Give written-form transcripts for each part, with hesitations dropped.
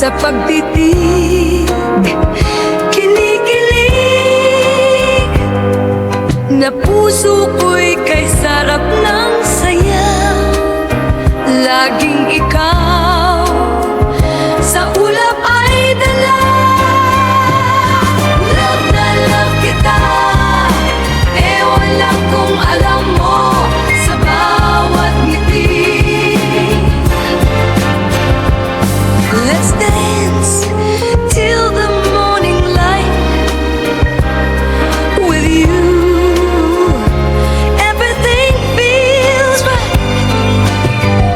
sa pagtitig, kinikilig na puso ko'y kay sarap ng saya. Laging ikaw sa ulap ay dala. Love na love kita, ewan lang kung alam mo sa bawat ngiti. Let's dance till the morning light with you. Everything feels right.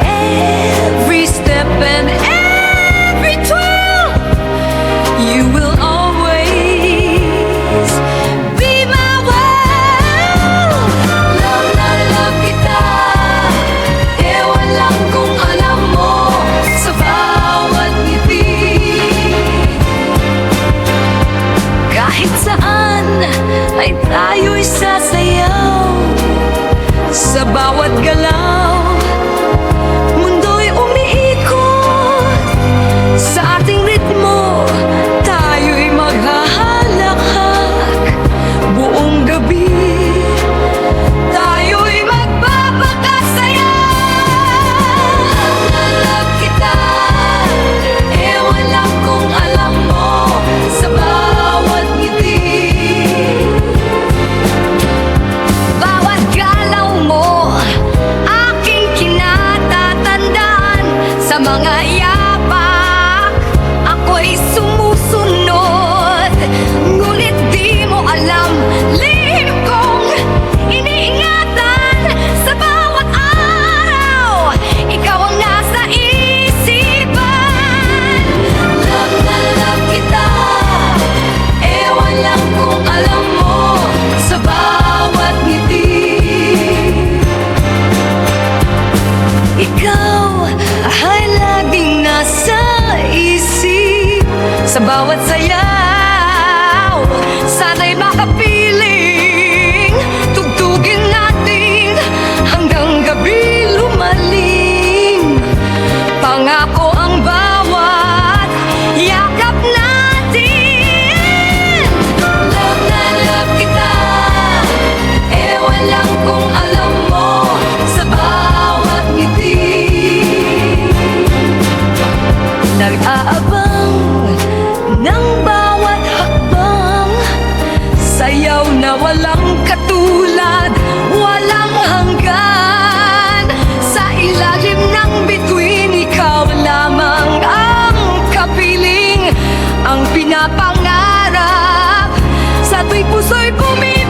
Every step and every twirl, you will always be my world. Love na love kita, ewan lang kung alam mo sa bawat ngiti. Kahit saan ay tayo'y sasayaw, sa bawat galaw mundo'y umiikot. Sa ating ritmo tayo'y maghahalakak. Buong gabi tayo'y magpapakasaya. Love na love kita, ewan lang kung alam mo sa bawat ngiti. Bawat galaw mo aking kinatatandaan. Sa mga yapak ako'y sumusunod, ngunit di mo alam lihim kong iniingatan. Sa bawat araw ikaw ang nasa isipan. Love na love kita, ewan lang kung alam mo sa bawat ngiti. Ikaw ay laging nasa isip, sa bawat sayaw sana'y makapiling. Tugtugin natin hanggang gabi lumalim. Pangako ang bawat yakap natin. Love na love kita, ewan lang kung alam mo sa bawat ngiti. Nag-aabang ng bawat hakbang, sayaw na walang katulad, walang hanggan. Sa ilalim ng bituin, ikaw lamang ang kapiling, ang pinapangarap sa tuwing puso'y bumibig.